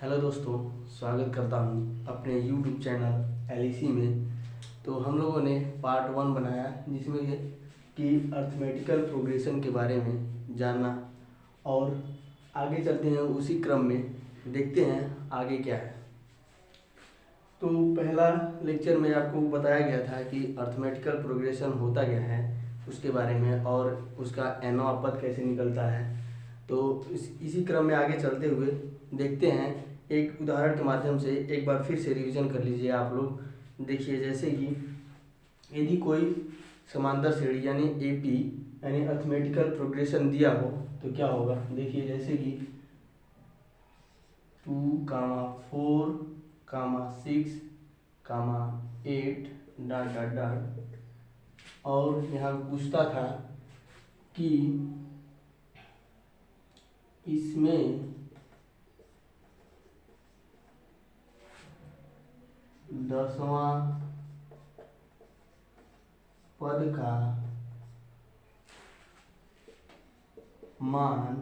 Hello दोस्तों, स्वागत करता हूँ अपने YouTube चैनल एलईसी में। तो हम लोगों ने पार्ट 1 बनाया जिसमें ये कि अर्थमेटिकल प्रोग्रेशन के बारे में जानना, और आगे चलते हैं उसी क्रम में, देखते हैं आगे क्या है। तो पहला लेक्चर में आपको बताया गया था कि अर्थमेटिकल प्रोग्रेशन होता क्या है उसके बारे में, और उसका एनोवा पद कैसे निकलता है। तो इसी क्रम में आगे चलते हुए देखते हैं, एक उदाहरण के माध्यम से एक बार फिर से रिवीजन कर लीजिए आप लोग। देखिए, जैसे कि यदि कोई समांतर श्रेणी यानी एपी यानी अर्थमेटिकल प्रोग्रेशन दिया हो तो क्या होगा। देखिए, जैसे कि 2, 4, 6, 8 डॉट डॉट डॉट, और यहाँ पूछता था कि इसमें 10वां पद का मान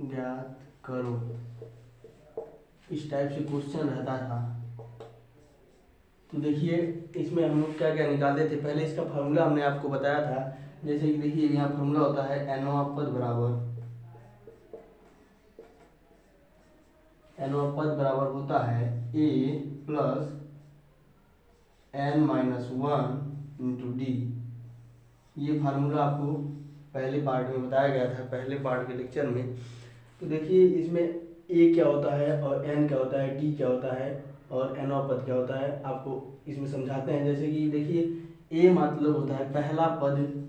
ज्ञात करो। इस टाइप से क्वेश्चन रहता था। तो देखिए, इसमें हम लोग क्या क्या निकालते थे। पहले इसका फार्मूला हमने आपको बताया था। जैसे कि देखिए, यहाँ फार्मूला होता है एनोवा पद बराबर होता है A plus N minus 1 into D. ये फार्मूला आपको पहले पार्ट में बताया गया था, पहले पार्ट के लेक्चर में। तो देखिए, इसमें ए क्या होता है और एन क्या होता है, डी क्या होता है और एनोवा पद क्या होता है, आपको इसमें समझाते हैं। जैसे कि देखिए, ए मतलब होता है पहला पद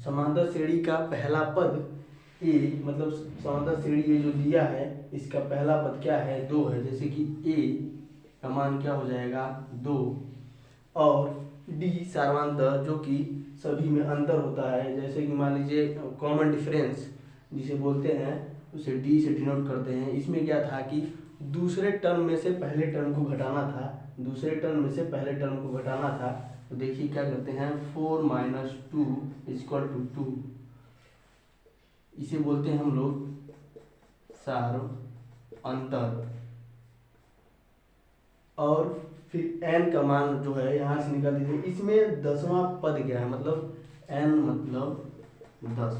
समांतर श्रेणी का पहला पद। ए मतलब समांतर श्रेणी ये जो दिया है इसका पहला पद क्या है, 2 है। जैसे कि ए का मान क्या हो जाएगा, 2। और डी सार्वंतर जो कि सभी में अंतर होता है। जैसे कि मान लीजिए कॉमन डिफरेंस जिसे बोलते हैं, उसे डी से डिनोट करते हैं। इसमें क्या था कि दूसरे टर्म में से पहले टर्म को घटाना था। तो देखिए क्या करते हैं, 4 माइनस 2 इक्वल टू 2। इसे बोलते हैं हम लोग सार्वंतर। और फिर n का मान जो है यहाँ से निकाल दीजिए। इसमें 10वां पद क्या है, मतलब n मतलब 10।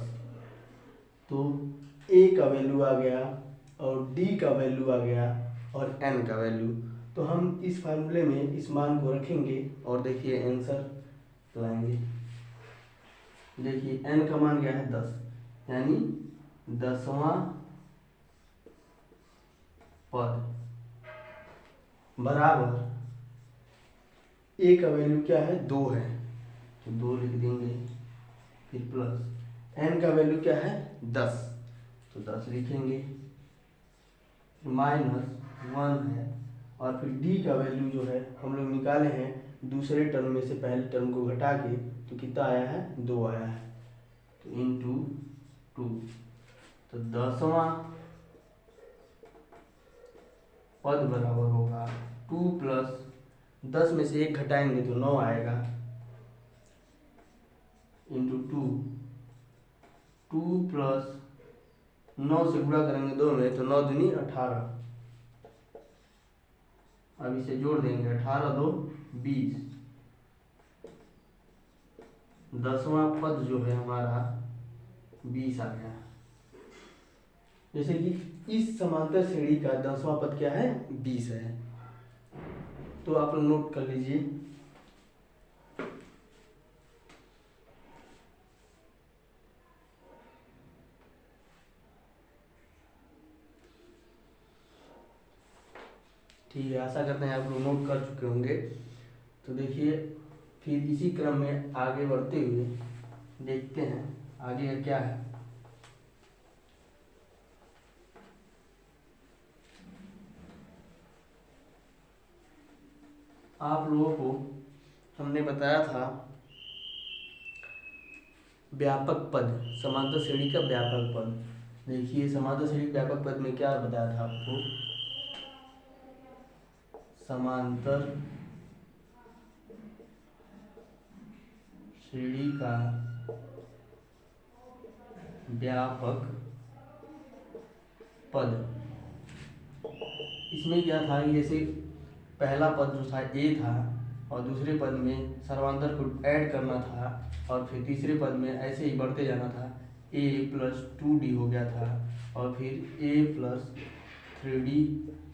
तो a का वैल्यू आ गया और d का वैल्यू आ गया और n का वैल्यू। तो हम इस फार्मूले में इस मान को रखेंगे और देखिए आंसर लाएंगे। देखिए n का मान क्या है, 10, यानी 10वां पद बराबर a का वैल्यू क्या है, 2 है, तो 2 लिख देंगे। फिर प्लस n का वैल्यू क्या है, 10, तो 10 लिखेंगे। माइनस 1 है, और फिर d का वैल्यू जो है हम लोग निकाले हैं दूसरे टर्म में से पहले टर्म को घटा के, तो कितना आया है, 2 आया है। तो इंटू 2, तो 10वां पद बराबर होगा 2 प्लस 10 में से 1 घटाएंगे तो 9 आएगा, इंटू 2 प्लस 9 से गुणा करेंगे 2 में, तो 9 दूनी 18। अब इसे जोड़ देंगे, 18 2 20। 10वां पद जो है हमारा 20 आ गया। जैसे कि इस समांतर श्रेणी का 10वां पद क्या है, 20 है। तो आप लोग नोट कर लीजिए। ठीक है, आशा करते हैं आप लोग नोट कर चुके होंगे। तो देखिए, फिर इसी क्रम में आगे बढ़ते हुए देखते हैं आगे का क्या है। आप लोगों को हमने बताया था व्यापक पद, समांतर श्रेणी का व्यापक पद। देखिए, समांतर श्रेणी व्यापक पद में क्या बताया था आपको, समांतर श्रेणी का व्यापक पद। इसमें क्या था कि जैसे पहला पद जो था ए था और दूसरे पद में सर्वांतर को ऐड करना था और फिर तीसरे पद में ऐसे ही बढ़ते जाना था। ए प्लस 2d हो गया था और फिर ए प्लस 3d,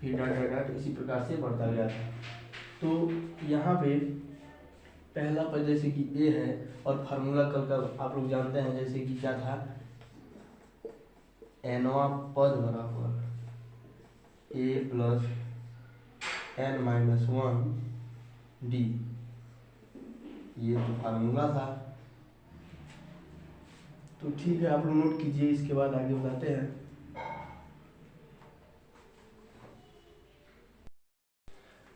फिर डॉट डॉट डॉट इसी प्रकार से बढ़ता गया था। तो यहाँ पे पहला पद जैसे कि ए है और फार्मूला कल का आप लोग जानते हैं जैसे कि क्या था, nवां पद बराबर ए प्लस n-1d, ये तो फार्मूला था। तो ठीक है, आप लोग नोट कीजिए, इसके बाद आगे बताते हैं।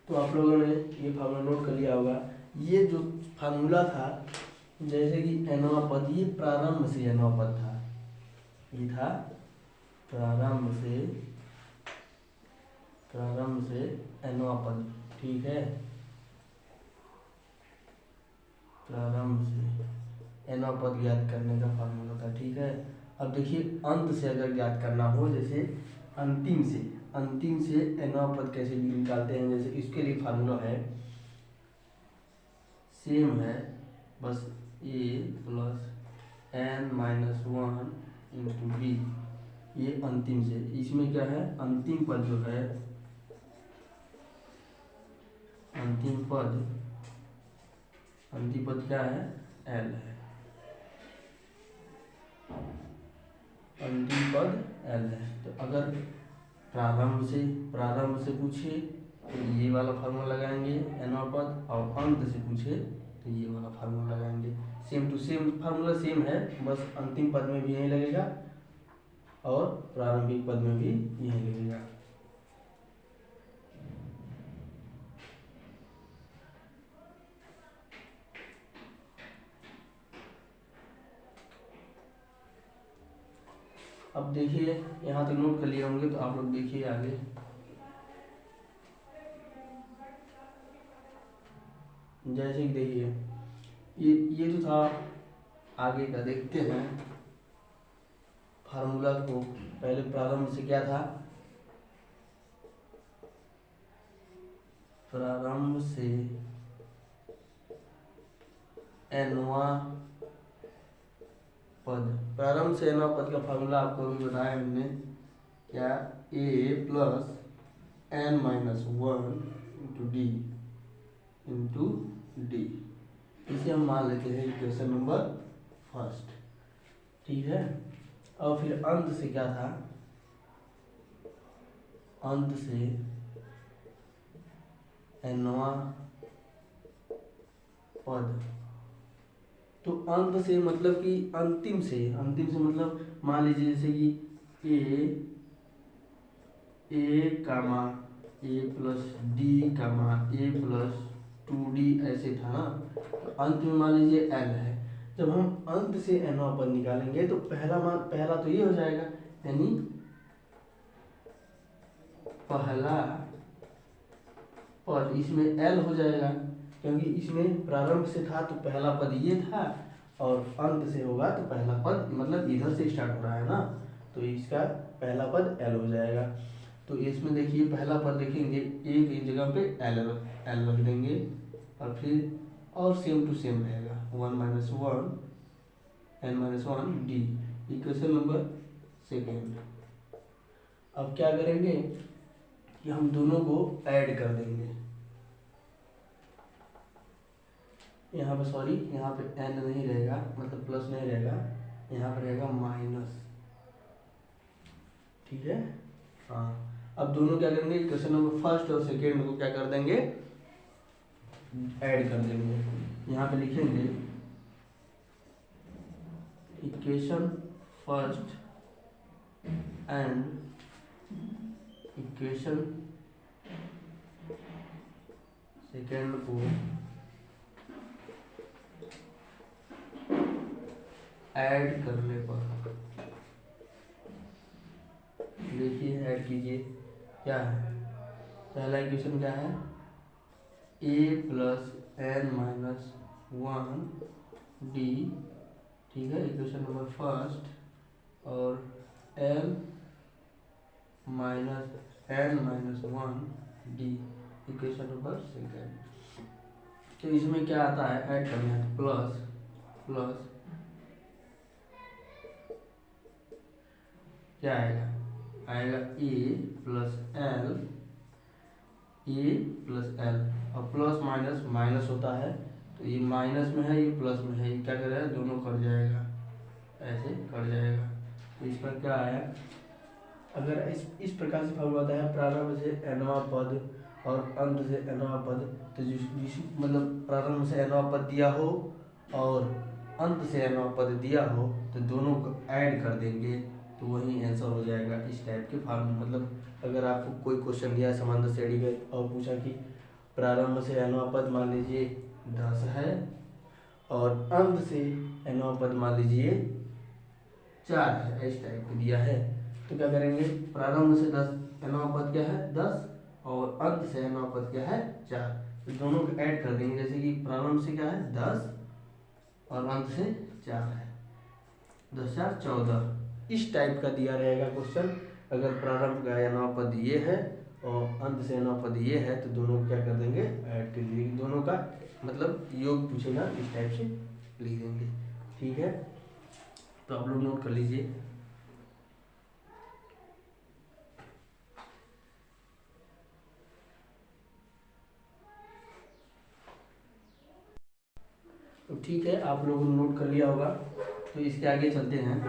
तो आप लोगों ने ये फार्मूला नोट कर लिया होगा। ये जो फार्मूला था जैसे कि nवां पद, ये प्रारंभ से nवां पद था, ये था प्रारंभ से nवां पद, ठीक है, प्रारंभ से nवां पद ज्ञात करने का फार्मूला था, ठीक है। अब देखिए अंत से अगर ज्ञात करना हो, जैसे अंतिम से nवां पद कैसे निकालते हैं, जैसे इसके लिए फार्मूला है सेम है, बस a plus n-1 into b, ये अंतिम से। इसमें क्या है, अंतिम पद जो है, अंतिम पद क्या है, l है, अंतिम पद l है। तो अगर प्रारंभ से पूछे तो ये वाला फार्मूला लगाएंगे nवां पद, और अंत से पूछे तो ये वाला फार्मूला लगाएंगे। Same to same formula same है, बस अंतिम पद में भी यही लगेगा और प्रारंभिक पद में भी यही लगेगा। अब देखिए यहाँ तक नोट कर लिए होंगे, तो आप लोग देखिए आगे। जैसे कि देखिए ये तो था, आगे का देखते हैं फार्मूला को। पहले प्रारंभ से क्या था, प्रारंभ से nवां पद, प्रारंभ से nवां पद का फार्मूला आपको अभी बताया हमने, क्या, a plus n-1 into D, इसे हम मान लेते हैं इक्वेशन नंबर फर्स्ट, ठीक है। और फिर अंत से क्या था, अंत से nवां पद। तो अंत से मतलब कि अंतिम से मतलब मान लीजिए जैसे कि ए कामा ए प्लस डी कामा ए प्लस 2d ऐसे था ना। तो अंत में मान लीजिए l है, जब हम अंत से nवां पद निकालेंगे तो पहला तो ये हो जाएगा, यानी पहला पद इसमें l हो जाएगा, क्योंकि इसमें प्रारंभ से था तो पहला पद ये था, और अंत से होगा तो पहला पद मतलब इधर से स्टार्ट हो रहा है ना, तो इसका पहला पद l हो जाएगा। तो इसमें देखिए पहला पद देखेंगे, एक ही जगह पे l रख देंगे, और फिर और सेम टू सेम रहेगा 1-1 n-1 d, equation number second. अब क्या करेंगे कि हम दोनों को ऐड कर देंगे। यहाँ पे सॉरी, यहाँ पे n नहीं रहेगा, मतलब प्लस नहीं रहेगा, यहाँ पर रहेगा माइनस, ठीक है। हाँ, अब दोनों क्या करेंगे, इक्वेशन नंबर फर्स्ट और सेकेंड को क्या कर देंगे, ऐड कर देंगे। यहाँ पे लिखेंगे equation first and equation second को ऐड करने पर, देखिए ऐड कीजिए, क्या है, पहला इक्वेशन क्या है, a प्लस n-1 d, ठीक है, इक्वेशन नंबर फर्स्ट और L minus N minus 1 D equation number second. तो इसमें क्या आता है, ऐड करना है, तो प्लस प्लस क्या आएगा, आएगा ए प्लस एल, और प्लस माइनस माइनस होता है, तो ये माइनस में है, ये प्लस में है, ये क्या करेगा, दोनों कट जाएगा, ऐसे कट जाएगा। तो इस पर क्या आया, अगर इस प्रकार से फॉर्मूला आता है, प्रारंभ से nवां पद और अंत से nवां पद, तो जिस मतलब प्रारंभ से nवां पद दिया हो और अंत से nवां पद दिया हो, तो दोनों को ऐड कर देंगे तो वही आंसर हो जाएगा। इस टाइप के फार्मूला, मतलब अगर आपको कोई क्वेश्चन दिया है समांतर श्रेणी में और पूछा कि प्रारंभ से nवां पद मान लीजिए 10 है और अंत से nवां पद मान लीजिए 4 है, इस टाइप का दिया है, तो क्या करेंगे, प्रारंभ से 10 nवां पद क्या है 10 और अंत से nवां पद क्या है 4, तो दोनों को ऐड कर देंगे। जैसे कि प्रारंभ से क्या है 10 और अंत से 4 है, 10 4 14, इस टाइप का दिया रहेगा क्वेश्चन। अगर प्रारंभ का nवां पद ये है और अंत से nवां पद ये है, तो दोनों को क्या कर देंगे, ऐड कर देंगे, दोनों का मतलब योग पूछेगा, इस टाइप से लिख देंगे। ठीक है, तो आप लोग नोट कर लीजिए। तो ठीक है, आप लोगों ने नोट कर लिया होगा, तो इसके आगे चलते हैं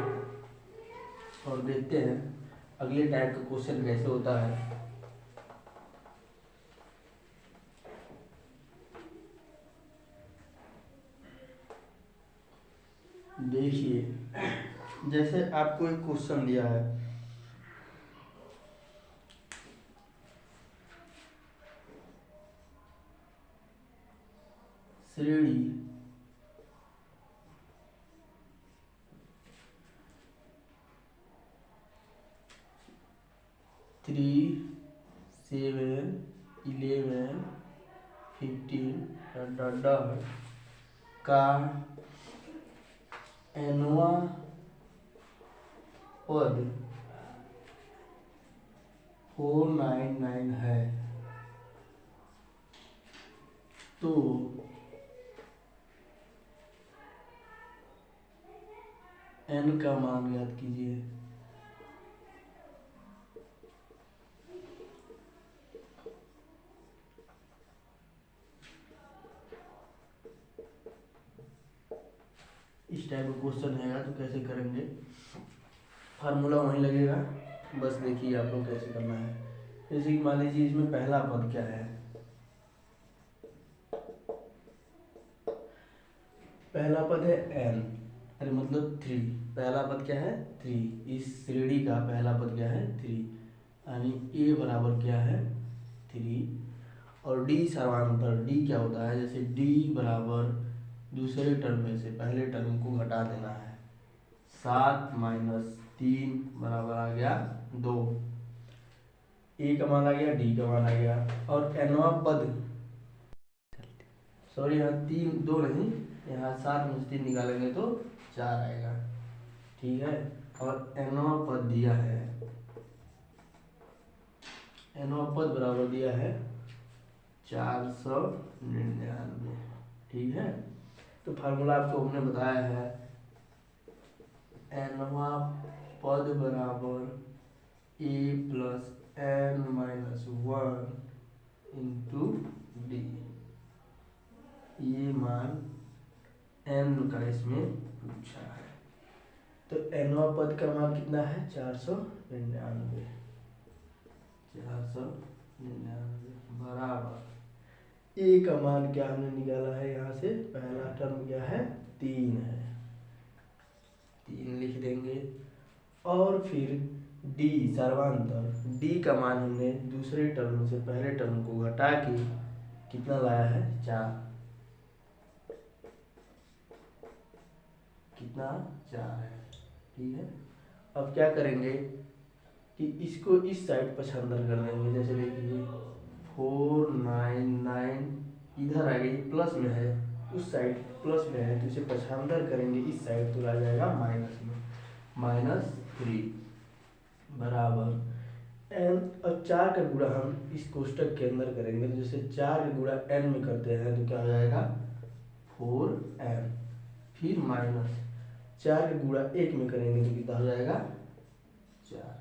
और देखते हैं अगले टाइप का क्वेश्चन कैसे होता है। देखिए, जैसे आपको एक क्वेश्चन दिया है, श्रेणी 3 7 11 15 का nवां पद 499 है, तो n का मान ज्ञात कीजिए। इस टाइप का क्वेश्चन है, तो कैसे करेंगे, फार्मूला वहीं लगेगा, बस देखिए आप लोग कैसे करना है। जैसे कि मान लीजिए इसमें पहला पद क्या है, पहला पद है n, अरे मतलब 3, पहला पद क्या है 3, इस श्रेणी का पहला पद क्या है 3, यानी a बराबर क्या है 3, और d सर्वांतर, d क्या होता है, जैसे d बराबर दूसरे टर्म में से पहले टर्म को घटा देना है, 7 माइनस 3 बराबर आ गया 2, a का मान आ गया, d का मान आ गया, और nवां पद, सॉरी यहाँ 3 2 नहीं, यहाँ 7 में से 3 निकालेंगे तो 4 आएगा। ठीक है, और nवां पद दिया है, nवां पद बराबर दिया है 499। ठीक है, तो फार्मूला आपको हमने बताया है, nवां पद बराबर a plus n minus 1 into D, ये मान n का इसमें पूछा है, तो nवां पद का मान कितना है 499, 499 बराबर a का मान क्या हमने निकाला है, यहाँ से पहला टर्म क्या है 3 है, 3 लिख देंगे, और फिर d सर्वांतर, d का मान हमने दूसरे टर्म से पहले टर्म को घटा के कितना लाया है 4, कितना 4 है। ठीक है, अब क्या करेंगे कि इसको इस साइड पक्षांतर कर देंगे, जैसे देखिए 499 इधर आ गई, प्लस में है, उस साइड प्लस में है, तो इसे पक्षांतर करेंगे इस साइड, तो आ जाएगा माइनस में, -3 बराबर n। अब 4 का गुणा हम इस कोष्टक के अंदर करेंगे, तो जैसे 4 का गुणा n में करते हैं तो क्या हो जाएगा 4n, फिर माइनस 4 का गुणा 1 में करेंगे तो कितना हो जाएगा 4।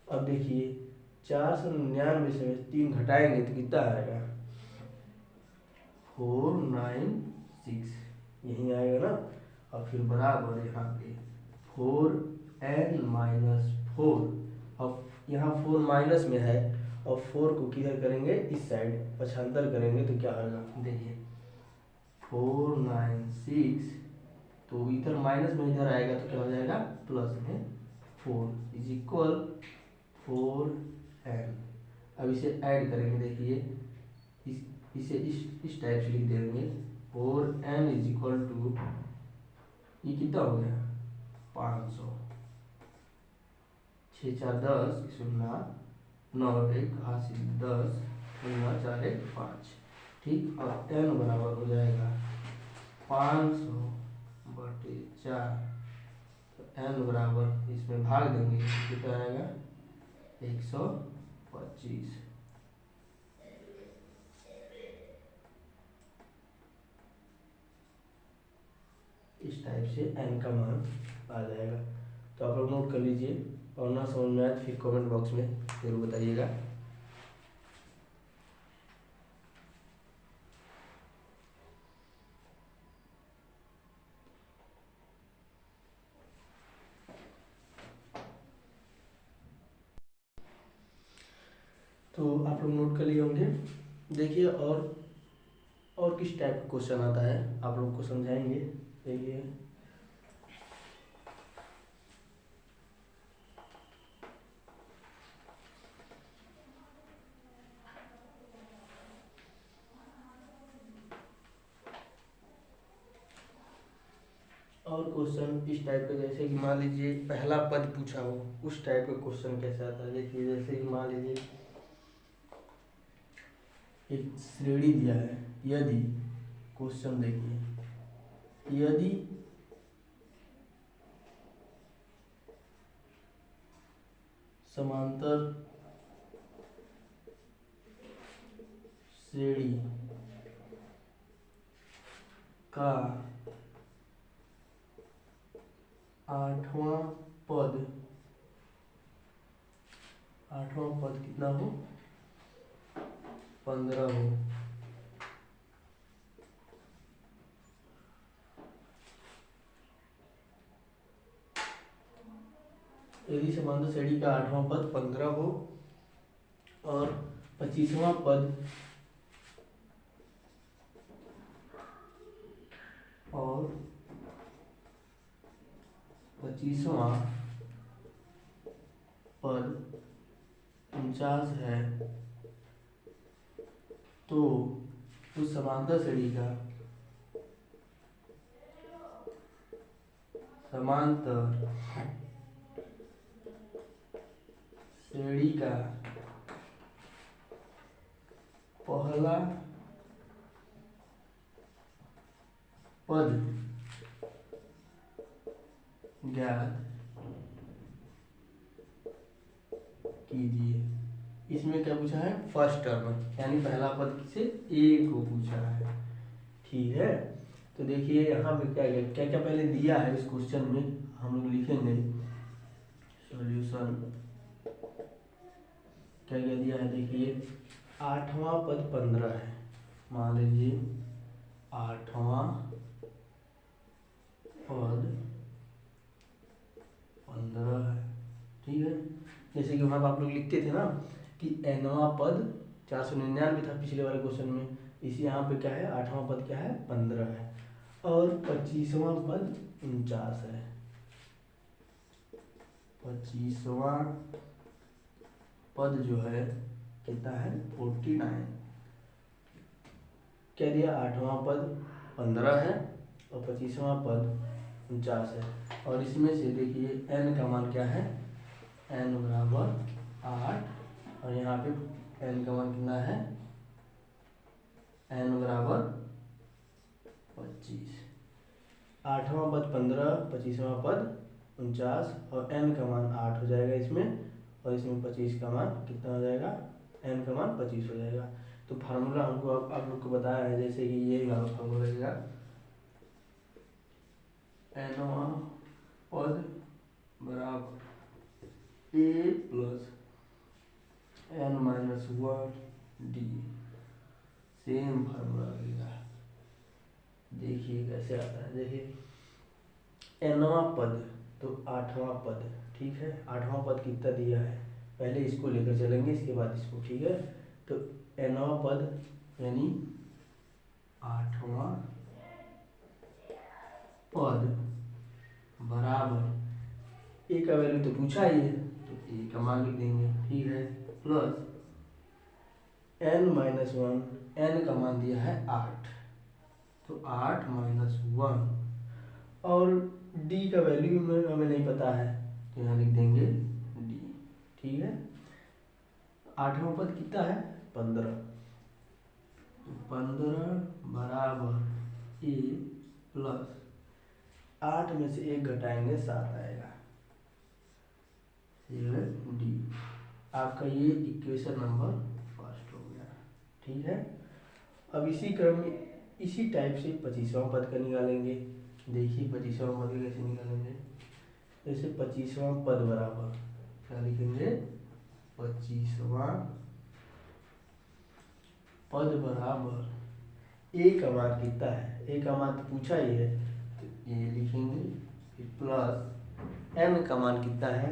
अब देखिए 499 से 3 घटाएंगे तो कितना आएगा 496, यही आएगा ना। और फिर बराबर यहाँ पे 4n-4। अब यहाँ 4 माइनस में है और 4 को किधर करेंगे, इस साइड पक्षांतर करेंगे तो क्या होगा, देखिए 496, तो इधर माइनस में इधर आएगा तो क्या हो जाएगा प्लस में 4 इज इक्वल 4n। अब इसे ऐड करेंगे, देखिए इसे इस टाइप से लिख देंगे 4n इज इक्वल टू, ये कितना हो गया 500, 6 4 10, 9 1 80 10 4 1 5, ठीक। और n बराबर हो जाएगा 500/4, तो n बराबर इसमें भाग देंगे कितना आएगा 125। इस टाइप से n का मान आ जाएगा। तो आप लोग नोट कर लीजिए, और ना समझ में आए फिर कमेंट बॉक्स में जरूर बताइएगा। तो आप लोग नोट कर लिए होंगे। देखिए और किस टाइप का क्वेश्चन आता है आप लोग को समझाएंगे। देखिए और क्वेश्चन इस टाइप का, जैसे कि मान लीजिए पहला पद पूछा हो, उस टाइप का क्वेश्चन कैसे आता है। देखिए जैसे कि मान लीजिए एक श्रेणी दिया है, यदि क्वेश्चन देखिए, यदि समांतर श्रेणी का 8वां पद कितना हो 15 हो, यदि समांतर श्रेणी का 8वां पद 15 हो और 25वां पद और 25वां पद 49 है, तो उस समांतर श्रेणी का पहला पद ज्ञात कीजिए। इसमें क्या पूछा है, फर्स्ट टर्म, यानी पहला पद किसे, ए को पूछा है, ठीक है। तो देखिए यहाँ पे क्या क्या पहले दिया है इस क्वेश्चन में, हम लोग लिखेंगे सॉल्यूशन। क्या क्या दिया है, देखिए 8वां पद 15 है, मान लीजिए 8वां पद 15 है, ठीक है। जैसे कि वहाँ पर आप लोग लिखते थे ना कि nवां पद 499 था पिछले वाले क्वेश्चन में, इसी यहाँ पे क्या है 8वां पद क्या है 15 है, और 25वां पद 49 है। 25वां पद जो है कितना है 49। क्या दिया, 8वां पद 15 है और 25वां पद 49 है, और इसमें से देखिए n का मान क्या है, n बराबर 8, और यहाँ पे n का मान कितना है, n बराबर 25। 8वां पद 15, 25वां पद 49 और n का मान 8 हो जाएगा इसमें, और इसमें 25 का मान कितना हो जाएगा, n का मान 25 हो जाएगा। तो फार्मूला हमको अब आप लोग को बताया है, जैसे कि ये वाला फार्मूला रहेगा nवा पद बराबर a plus n-1 d, same formula लगेगा। देखिए कैसे आता है, देखिए nवां पद तो 8वां पद, ठीक है। 8वां पद कितना दिया है, पहले इसको लेकर चलेंगे, इसके बाद इसको, ठीक है। तो nवां पद यानी 8वां पद बराबर ए का वैल्यू तो पूछा ही है, तो ए का मान लिख देंगे, ठीक है, प्लस n-1, n का मान दिया है 8, तो 8-1, और d का वैल्यू में हमें नहीं पता है, तो यहाँ लिख देंगे d, ठीक है। 8वां पद कितना है, 15, तो 15 बराबर ए प्लस 8 में से 1 घटाएंगे 7 आएगा, ये डी। आपका ये इक्वेशन नंबर फर्स्ट हो गया, ठीक है। अब इसी क्रम में इसी टाइप से 25वां पद का निकालेंगे। देखिए 25वां पद का कैसे निकालेंगे, जैसे 25वां पद बराबर क्या लिखेंगे, 25वां पद बराबर ए का मान कितना है, ए का मान तो पूछा ही है, तो ए लिखेंगे, फिर प्लस एन का मान कितना है,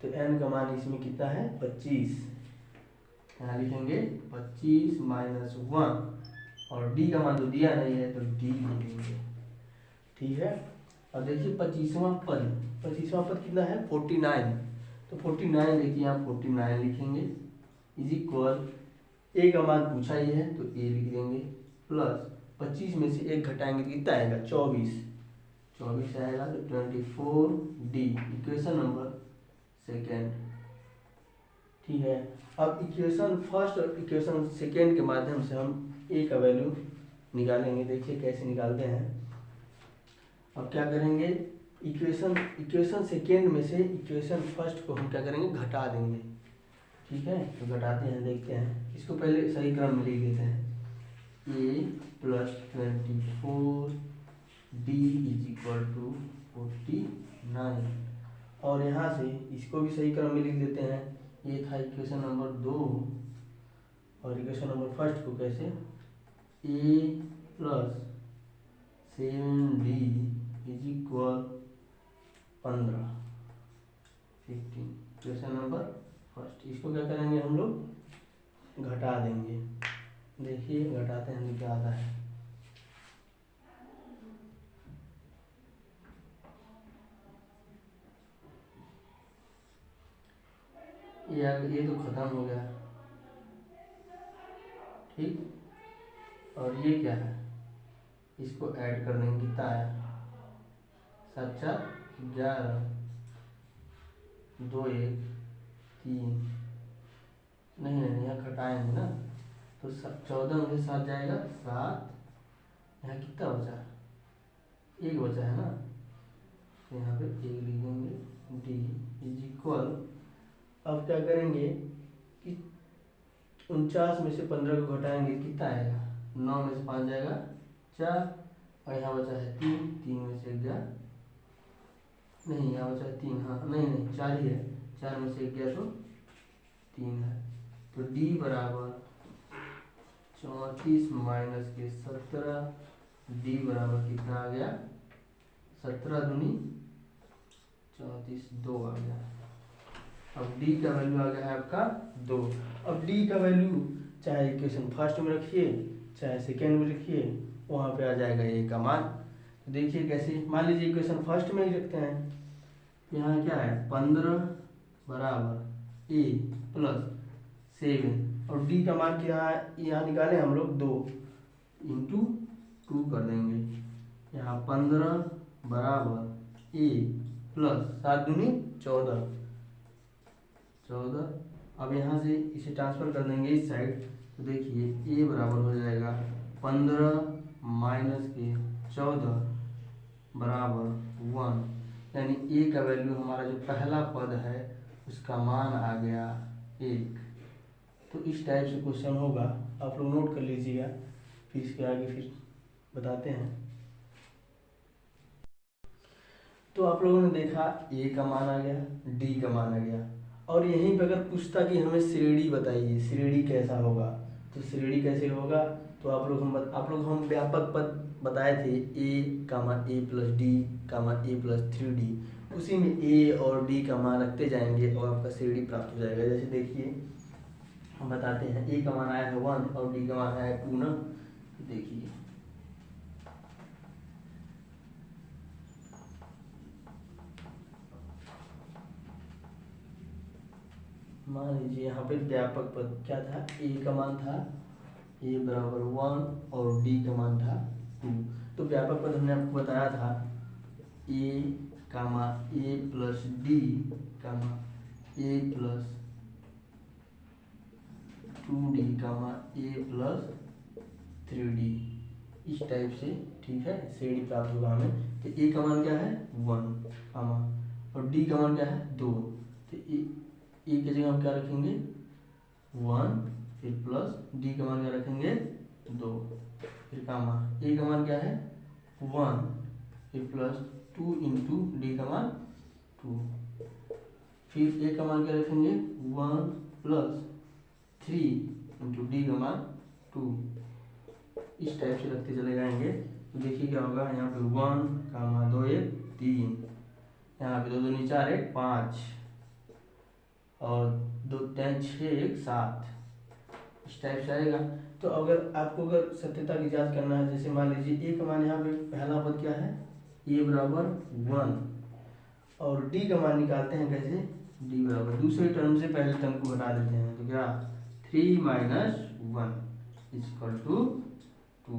तो एन का मान इसमें कितना है 25, यहाँ लिखेंगे 25-1, और डी का मान तो दिया नहीं है तो डी लिखेंगे, ठीक है। और देखिए 25वां पद कितना है 49, तो 49 देखिए यहाँ 49 लिखेंगे, इज इक्वल ए का मान पूछा ही है तो ए लिख देंगे, प्लस 25 में से 1 घटाएंगे तो कितना आएगा 24 आएगा, तो 24D इक्वेशन नंबर सेकेंड, ठीक है। अब इक्वेशन फर्स्ट और इक्वेशन सेकेंड के माध्यम से हम ए का वैल्यू निकालेंगे। देखिए कैसे निकालते हैं। अब क्या करेंगे, इक्वेशन सेकेंड में से इक्वेशन फर्स्ट को हम क्या करेंगे, घटा देंगे, ठीक है। तो घटाते हैं, देखते हैं, इसको पहले सही क्रम में लिख देते हैं, A plus 24D is equal to 49, और यहाँ से इसको भी सही क्रम में लिख देते हैं। ये था इक्वेशन नंबर 2, और इक्वेशन नंबर फर्स्ट को कैसे, A plus 7D is equal 15 equation number first. इसको क्या करेंगे हम लोग, घटा देंगे। देखिए घटाते हैं तो क्या आता है, ये तो खत्म हो गया, ठीक। और ये क्या है, इसको ऐड कर देंगे, कितना आया 7-4 11, 2 1 3, नहीं यहाँ घटाएंगे ना, तो 14 में 7 जाएगा 7, यहाँ कितना बचा, 1 बचा है ना, तो यहाँ पे 1 लिखेंगे, डी इज इक्वल, अब क्या करेंगे कि 49 में से 15 को घटाएंगे, कितना आएगा, 9 में से 5 जाएगा 4, और यहाँ बचा है 3 में से 11, नहीं यहाँ बचा है 3, हाँ नहीं 4 ही है, 4 में से 1 गया तो 3 है, तो डी बराबर 34 माइनस के 17, डी बराबर कितना आ गया, 17 दूनी 34, 2 आ गया। अब d का वैल्यू आ गया है आपका 2। अब d का वैल्यू चाहे इक्वेशन फर्स्ट में रखिए चाहे सेकेंड में रखिए, वहाँ पे आ जाएगा a का मान। तो देखिए कैसे, मान लीजिए इक्वेशन फर्स्ट में ही रखते हैं, यहाँ क्या है 15 बराबर a प्लस 7, और d का मान क्या है, यहाँ निकाले हम लोग 2 इंटू 2 कर देंगे, यहाँ 15 बराबर a प्लस 7 दूनी 14। अब यहाँ से इसे ट्रांसफर कर देंगे इस साइड, तो देखिए a बराबर हो जाएगा 15 माइनस के 14 बराबर 1, यानी ए का वैल्यू हमारा जो पहला पद है उसका मान आ गया 1। तो इस टाइप से क्वेश्चन होगा, आप लोग नोट कर लीजिएगा, फिर इसके आगे फिर बताते हैं। तो आप लोगों ने देखा ए का मान आ गया, डी का मान आ गया, और यहीं पे अगर पूछता कि हमें श्रेणी बताइए, श्रेणी कैसा होगा, तो श्रेणी कैसे होगा, तो आप लोग हम व्यापक पद बताए थे, ए कामा ए प्लस डी कामा ए प्लस 3d, उसी में ए और डी का मान रखते जाएंगे और आपका श्रेणी प्राप्त हो जाएगा। जैसे देखिए हम बताते हैं, ए का मान आया है 1 और डी का मान आया है 2 ना। देखिए मान लीजिए यहाँ पे व्यापक पद क्या था, ए का मान था ए बराबर 1 और डी का मान था 2। तो व्यापक पद हमने आपको बताया था ए कामा ए प्लस डी कामा ए प्लस 2d कामा ए प्लस 3d, इस टाइप से, ठीक है, श्रेणी प्राप्त होगा हमें। तो ए का मान क्या है 1 कामा, और डी का मान क्या है 2, तो ए की जगह हम क्या रखेंगे 1, फिर प्लस डी का मान क्या रखेंगे 2, फिर कामा ए का मान क्या है 1, फिर प्लस 2 इंटू डी का मान 2, फिर ए का मान क्या रखेंगे 1 प्लस 3 इंटू डी का मान 2, इस टाइप से रखते चले जाएंगे। तो देखिए क्या होगा, यहाँ पे 1 कामा 2 1 3, यहाँ पे 2 2 नी 4 1 5, और 2 10 6 1 7, इस टाइप से आएगा। तो अगर सत्यता की जांच करना है, जैसे मान लीजिए ए का मान यहाँ पे पहला पद क्या है ए बराबर 1, और डी का मान निकालते हैं कैसे, डी बराबर दूसरे टर्म से पहले टर्म को हटा देते हैं, तो क्या 3 माइनस 1 इक्वल टू 2।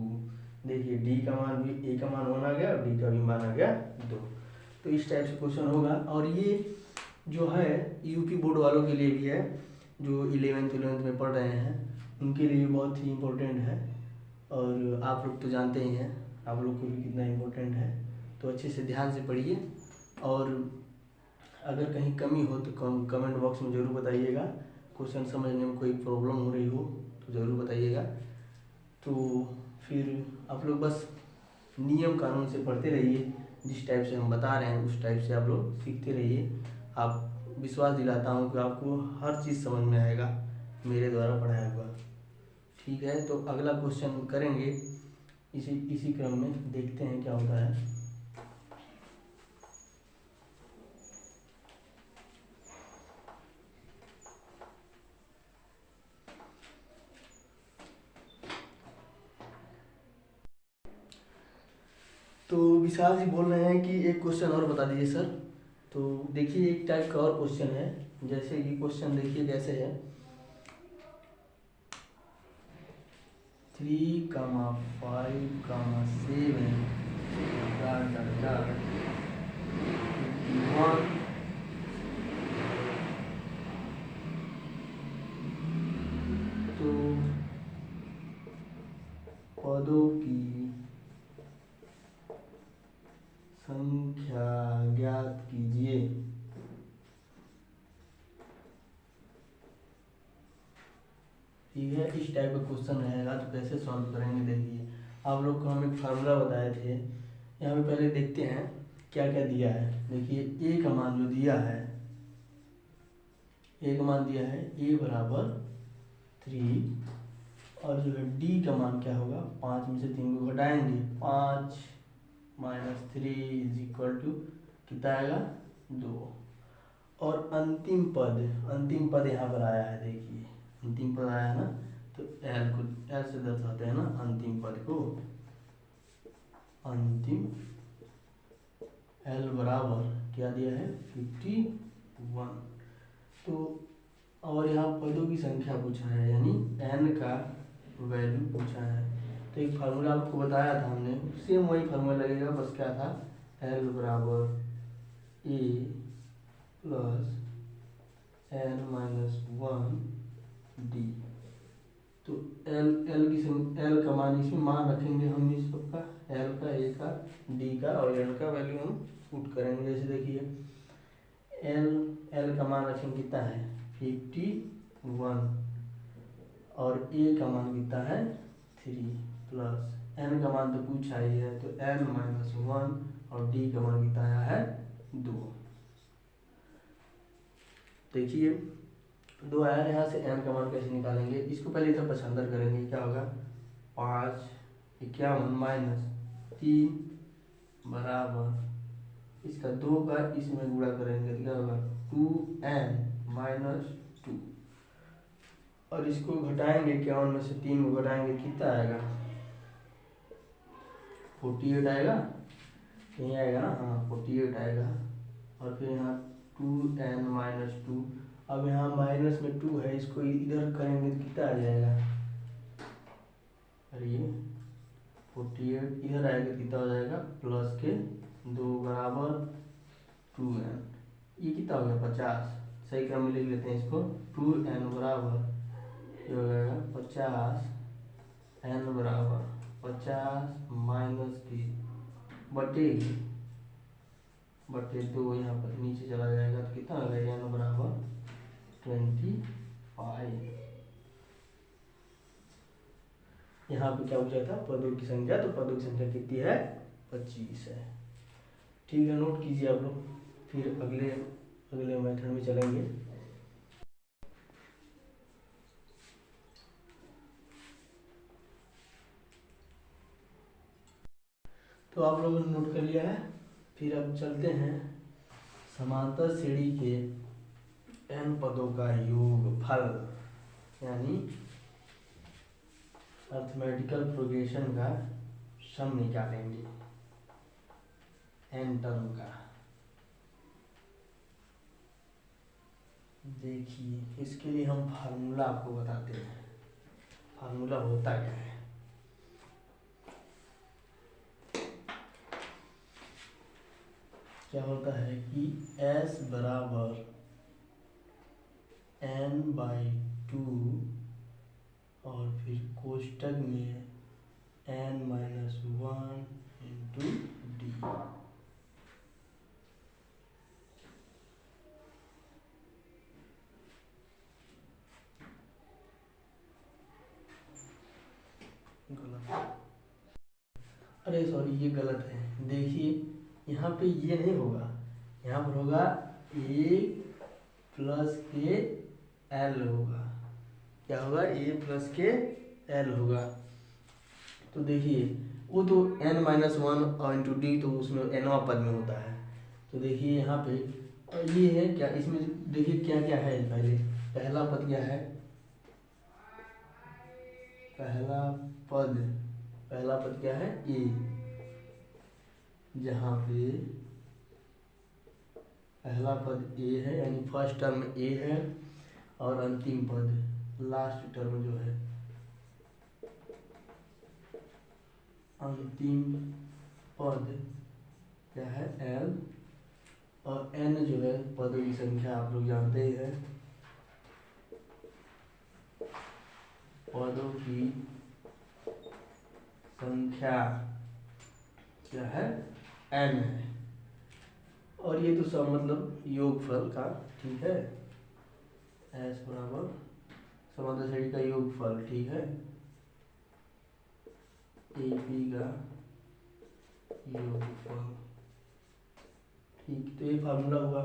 देखिए डी का मान भी, ए का मान 1 आ गया और डी का भी मान आ गया 2। तो इस टाइप से क्वेश्चन होगा, और ये जो है यूपी बोर्ड वालों के लिए भी है, जो 11th में पढ़ रहे हैं उनके लिए बहुत ही इम्पोर्टेंट है, और आप लोग तो जानते ही हैं आप लोग को भी कितना इम्पोर्टेंट है। तो अच्छे से ध्यान से पढ़िए, और अगर कहीं कमी हो तो कमेंट बॉक्स में ज़रूर बताइएगा, क्वेश्चन समझने में कोई प्रॉब्लम हो रही हो तो ज़रूर बताइएगा। तो फिर आप लोग बस नियम कानून से पढ़ते रहिए, जिस टाइप से हम बता रहे हैं उस टाइप से आप लोग सीखते रहिए। आप विश्वास दिलाता हूँ कि आपको हर चीज़ समझ में आएगा मेरे द्वारा पढ़ाया हुआ। ठीक है, तो अगला क्वेश्चन करेंगे इसी क्रम में, देखते हैं क्या होता है। तो विशाल जी बोल रहे हैं कि एक क्वेश्चन और बता दीजिए सर। तो देखिए एक टाइप का और क्वेश्चन है, जैसे कि क्वेश्चन देखिए कैसे है, 3, 5, 7 डॉट डॉट डॉट 1 तो पदों की संख्या ज्ञात कीजिए। ठीक है, इस टाइप का क्वेश्चन रहेगा, तो कैसे सॉल्व करेंगे देखिए। आप लोग को हम एक फार्मूला बताए थे, यहाँ पे पहले देखते हैं क्या क्या दिया है। देखिए ए का मान जो दिया है, ए का मान दिया है ए बराबर 3, और जो है डी का मान क्या होगा, 5 में से 3 को घटाएंगे, 5 माइनस 3 इज इक्वल टू कितना आएगा 2, और अंतिम पद यहाँ पर आया है, देखिए अंतिम पद आया है ना, तो एल से दर्शाते हैं ना अंतिम पद को, अंतिम एल बराबर क्या दिया है 51। तो और यहाँ पदों की संख्या पूछा है, यानी एन का वैल्यू पूछा है। तो एक फार्मूला आपको बताया था हमने, सेम वही फार्मूला लगेगा, बस क्या था एल बराबर ए प्लस एन माइनस 1 डी। तो एल का मान इसमें मान रखेंगे हम इस सबका एल का, ए का, डी का, और एल का वैल्यू हम पुट करेंगे। जैसे देखिए एल का मान रखेंगे कितना है 51, और ए का मान कितना है 3, प्लस एन का मान तो पूछा ही है तो n-1, और डी का मान कितना आया है 2। देखिए 2 आया है, यहाँ से n का मान कैसे निकालेंगे, इसको पहले इधर पछांदर करेंगे, क्या होगा 5-51 - 3 बराबर इसका 2 का इसमें गुणा करेंगे तो क्या होगा 2n-2, और इसको घटाएंगे 51 में से 3 को घटाएंगे कितना आएगा 48 आएगा, नहीं आएगा ना, हाँ 48 आएगा। और फिर यहाँ 2n-2, अब यहाँ माइनस में 2 है, इसको इधर करेंगे तो कितना आ जाएगा, अरे ये 48 इधर आएगा कितना हो जाएगा प्लस के 2 बराबर 2n, ये कितना हो गया 50, सही क्रम में लिख लेते हैं इसको, 2n बराबर ये हो जाएगा 50, n बराबर 50 माइनस की बटे 2, यहाँ पर नीचे चला जाएगा तो कितना आ गया n बराबर 25। यहाँ पे क्या पूछा था पदों की संख्या, तो पदों की संख्या कितनी है 25 है। ठीक है, नोट कीजिए आप लोग, फिर अगले मेथड में चलेंगे। तो आप लोगों ने नोट कर लिया है, फिर अब चलते हैं समांतर श्रेणी के n पदों का योगफल, यानी अर्थमेटिकल प्रोग्रेशन का सम निकालेंगे n टर्म का। देखिए इसके लिए हम फार्मूला आपको बताते हैं, फार्मूला होता क्या है। क्या होता है कि s बराबर n/2 और फिर कोष्टक में n-1 इंटू डी। अरे सॉरी ये गलत है, देखिए यहाँ पे ये नहीं होगा, यहाँ पर होगा a प्लस के एल होगा, क्या होगा a प्लस के एल होगा। तो देखिए वो तो n-1 और इंटू डी, तो उसमें nवां पद में होता है। तो देखिए यहाँ पे ये है क्या, इसमें देखिए क्या क्या है, पहला पद क्या है, पहला पद क्या है ए, जहाँ पे पहला पद ए है, यानी फर्स्ट टर्म ए है, और अंतिम पद लास्ट टर्म जो है, अंतिम पद क्या है एल, और एन जो है पदों की संख्या आप लोग जानते ही है, पदों की संख्या क्या है n है, और ये तो सब मतलब योगफल का, ठीक है, s बराबर समांतर श्रेणी का योगफल, ठीक है, AP का योगफल, ठीक। तो ये फार्मूला हुआ,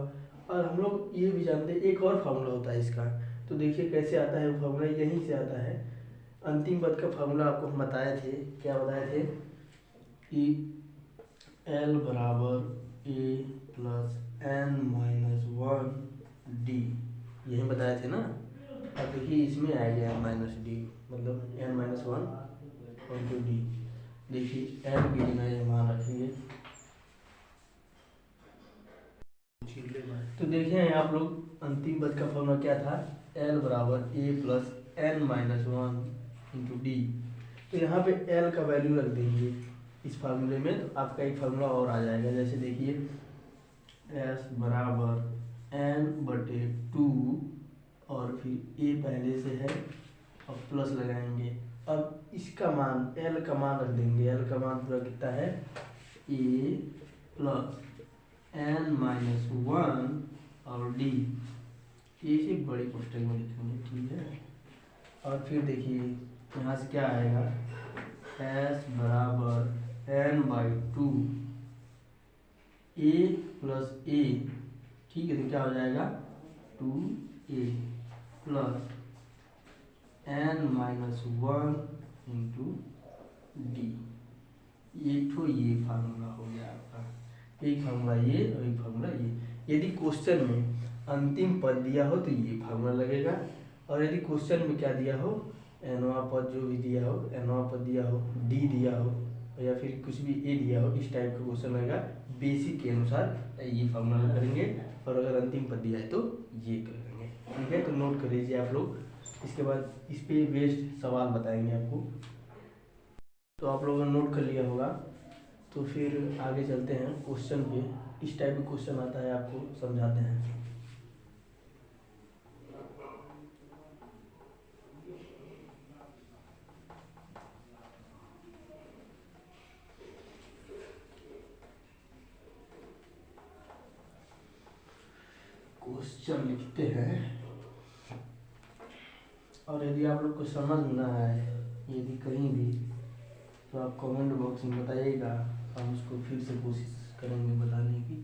और हम लोग ये भी जानते हैं एक और फार्मूला होता है इसका। तो देखिए कैसे आता है वो फार्मूला, यहीं से आता है, अंतिम पद का फार्मूला आपको हम बताए थे, क्या बताए थे कि L बराबर A प्लस n-1 डी, यही बताए थे ना। अब देखिए इसमें आ गया n-d, मतलब n-1 इंटू डी। देखिए n की जगह मान रखेंगे, तो देखिए आप लोग अंतिम पद का फॉर्मूला क्या था, L बराबर A plus n-1 into D. तो यहाँ पे L का वैल्यू रख देंगे इस फार्मूले में, तो आपका एक फार्मूला और आ जाएगा। जैसे देखिए S बराबर n/2 और फिर A पहले से है और प्लस लगाएंगे अब इसका मान एल का मान रख देंगे। एल का मान पूरा कितना है A plus N minus one और डी, ये बड़ी कोष्टक में लिखेंगे, ठीक है। और फिर देखिए यहाँ से क्या आएगा, एस बराबर N by two A plus A, ठीक है। तो क्या हो जाएगा 2a plus N minus one into D. ये फार्मूला हो गया आपका। एक फार्मूला ये और एक फार्मूला ये। यदि क्वेश्चन में अंतिम पद दिया हो तो ये फार्मूला लगेगा, और यदि क्वेश्चन में क्या दिया हो, एनवा पद जो भी दिया हो, एनवा पद दिया हो, डी दिया हो, या फिर कुछ भी ए दिया हो, इस टाइप का क्वेश्चन रहेगा बेसिक के अनुसार ये फार्मूला करेंगे, और अगर अंतिम पद दिया है तो ये करेंगे, ठीक है। तो नोट कर लीजिए आप लोग। इसके बाद इस पे बेस्ड सवाल बताएंगे आपको, तो आप लोगों ने नोट कर लिया होगा। तो फिर आगे चलते हैं क्वेश्चन पे। इस टाइप का क्वेश्चन आता है, आपको समझाते हैं। क्वेश्चन लिखते हैं, और यदि आप लोग को समझ ना आए यदि कहीं भी, तो आप कमेंट बॉक्स में बताइएगा, हम उसको फिर से कोशिश करेंगे बताने की।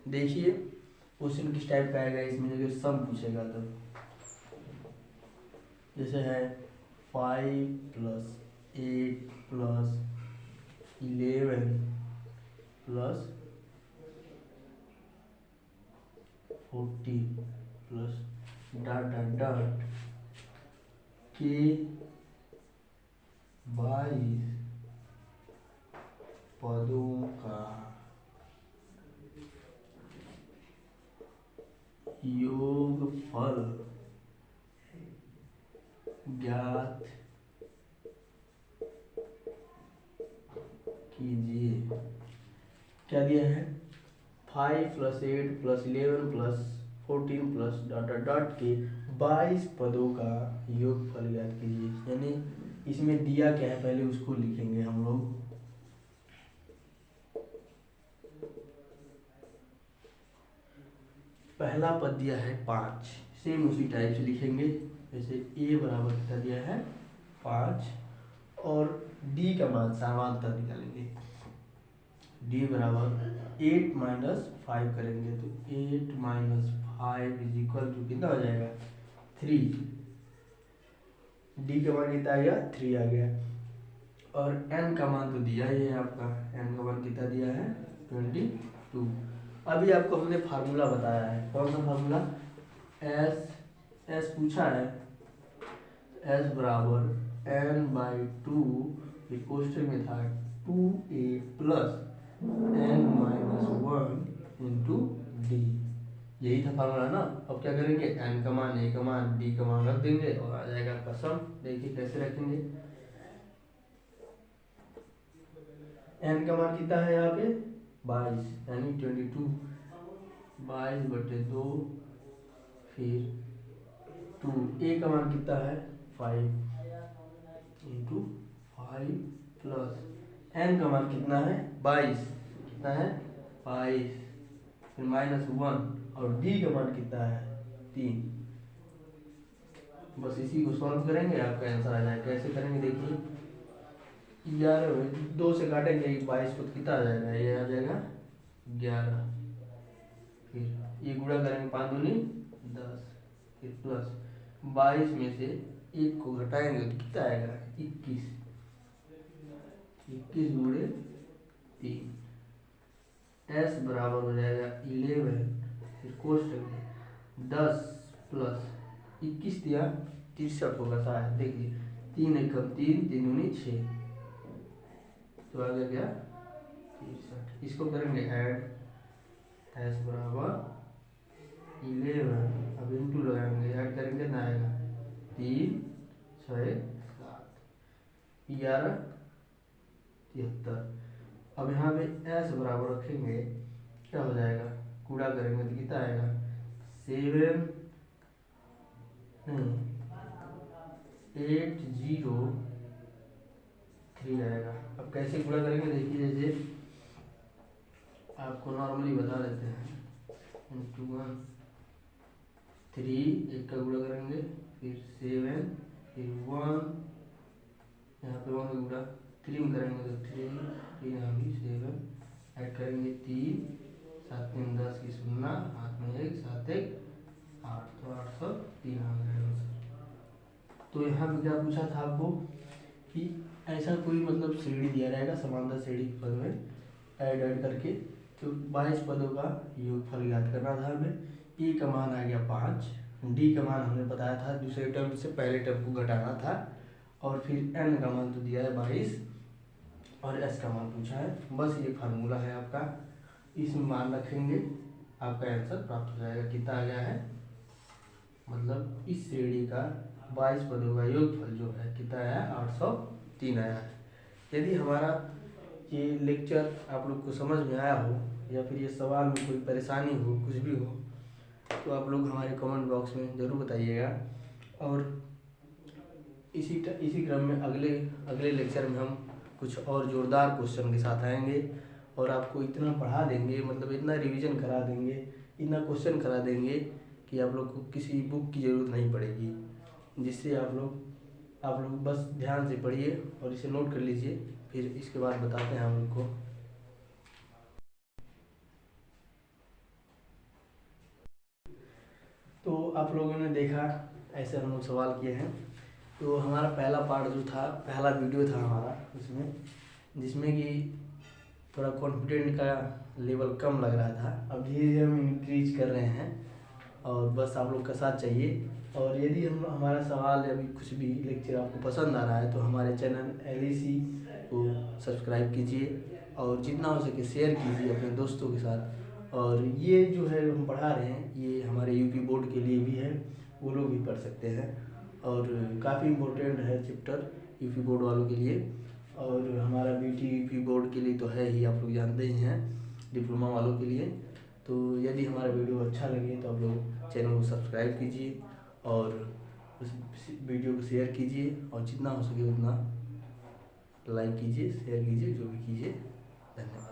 देखिए क्वेश्चन किस टाइप का आएगा, इसमें अगर सम पूछेगा तो जैसे है 5 plus 8 plus 11 plus 14 plus dot dot dot के 22 पदों का योगफल ज्ञात कीजिए। क्या दिया है, 5 plus 8 plus 11 plus 14 plus dot dot dot के 22 पदों का योगफल ज्ञात कीजिए। यानी इसमें दिया क्या है पहले उसको लिखेंगे हम लोग। पहला पद दिया है 5, सेम उसी टाइप से लिखेंगे। जैसे ए बराबर कितना दिया है 5, और डी का मान समांतर निकालेंगे। डी बराबर 8 माइनस 5 करेंगे, तो 8 माइनस 5 इज इक्वल टू कितना हो जाएगा 3। डी का मान कितना आ गया 3 आ गया, और एन का मान तो दिया ही है आपका। एन का मान कितना दिया है 22। अभी आपको हमने फार्मूला बताया है, कौन सा फार्मूला, एस पूछा है, एस बराबर एन बाई टू, क्वेश्चन में था 2a plus N minus one into d, यही था फार्मूला ना। अब क्या करेंगे, एन का मान, ए का मान, डी का मान रख देंगे और आ जाएगा आपका सम। देखिए कैसे रखेंगे, एन का मान कितना है यहाँ पे 22 यानी 22, 22/2 फिर 2, ए का मान कितना है 5 इंटू 5 प्लस एन का मान कितना है 22, कितना है 22, फिर -1, और डी का मान कितना है 3। बस इसी को सॉल्व करेंगे, आपका आंसर आ जाएगा। कैसे करेंगे देखिए, 2 से काटेंगे 22 को, कितना आ जाएगा, ये आ जाएगा 11, फिर ये गुणा करेंगे 5 दूनी 10, फिर प्लस 22 में से 1 को घटाएंगे तो कितना आएगा 21, 21 गुणे 3, एस बराबर हो जाएगा 11, फिर कोष्टक 10 प्लस 21 दिया 63 होगा शायद, देखिए 3 एकम 3, 3 दूनी 6, तो आ गया 63। इसको करेंगे ऐड, एस बराबर 11, अब इंटू लगाएंगे, ऐड करेंगे ना आएगा 3 6 7 11 73। अब यहाँ पे एस बराबर रखेंगे, क्या हो जाएगा, कूड़ा करेंगे तो कितना आएगा 7 नहीं 803 आएगा। अब कैसे गुणा करेंगे देखिए, जैसे आपको नॉर्मली बता देते हैं, इंटू 1 3 एक का गुणा करेंगे, फिर 7 फिर 1, यहाँ पे 1 का गुणा 3 में करेंगे तो 3 फिर यहाँ भी 7 ऐड करेंगे 3 7 3 10 की 0 हाथ में 1 7 1 8 तो 803 आ गया आंसर। तो यहाँ पे क्या पूछा था आपको कि ऐसा कोई मतलब श्रेणी दिया रहेगा समांतर श्रेणी के पद में ऐड करके, तो 22 पदों का योगफल ज्ञात करना था हमें। ए का मान आ गया 5, डी का मान हमने बताया था दूसरे टर्म से पहले टर्म को घटाना था, और फिर एन का मान तो दिया है 22 और एस का मान पूछा है। बस ये फार्मूला है आपका, इसमें मान रखेंगे आपका आंसर प्राप्त हो जाएगा। कितना आ गया है, मतलब इस श्रेणी का 22 पदों का योगफल जो है कितना आया, 803 आया है। यदि हमारा ये लेक्चर आप लोग को समझ में आया हो, या फिर ये सवाल में कोई परेशानी हो, कुछ भी हो, तो आप लोग हमारे कमेंट बॉक्स में ज़रूर बताइएगा। और इसी क्रम में अगले लेक्चर में हम कुछ और ज़ोरदार क्वेश्चन के साथ आएंगे, और आपको इतना पढ़ा देंगे, मतलब इतना रिवीजन करा देंगे, इतना क्वेश्चन करा देंगे कि आप लोग को किसी बुक की ज़रूरत नहीं पड़ेगी, जिससे आप लोग बस ध्यान से पढ़िए और इसे नोट कर लीजिए। फिर इसके बाद बताते हैं हम लोग को। तो आप लोगों ने देखा, ऐसे हम लोग सवाल किए हैं। तो हमारा पहला पार्ट जो था, पहला वीडियो था हमारा उसमें, जिसमें कि थोड़ा कॉन्फिडेंट का लेवल कम लग रहा था। अब धीरे धीरे हम इंक्रीज कर रहे हैं, और बस आप लोग का साथ चाहिए। और यदि हमारा सवाल या भी कुछ भी लेक्चर आपको पसंद आ रहा है, तो हमारे चैनल LEC को सब्सक्राइब कीजिए, और जितना हो सके शेयर कीजिए अपने दोस्तों के साथ। और ये जो है हम पढ़ा रहे हैं, ये हमारे UP बोर्ड के लिए भी है, वो लोग भी पढ़ सकते हैं, और काफ़ी इम्पोर्टेंट है चैप्टर UP बोर्ड वालों के लिए। और हमारा BT UP बोर्ड के लिए तो है ही, आप लोग जानते ही हैं, डिप्लोमा वालों के लिए। तो यदि हमारा वीडियो अच्छा लगे तो आप लोग चैनल को सब्सक्राइब कीजिए, और उस वीडियो को शेयर कीजिए, और जितना हो सके उतना लाइक कीजिए, शेयर कीजिए, जो भी कीजिए। धन्यवाद।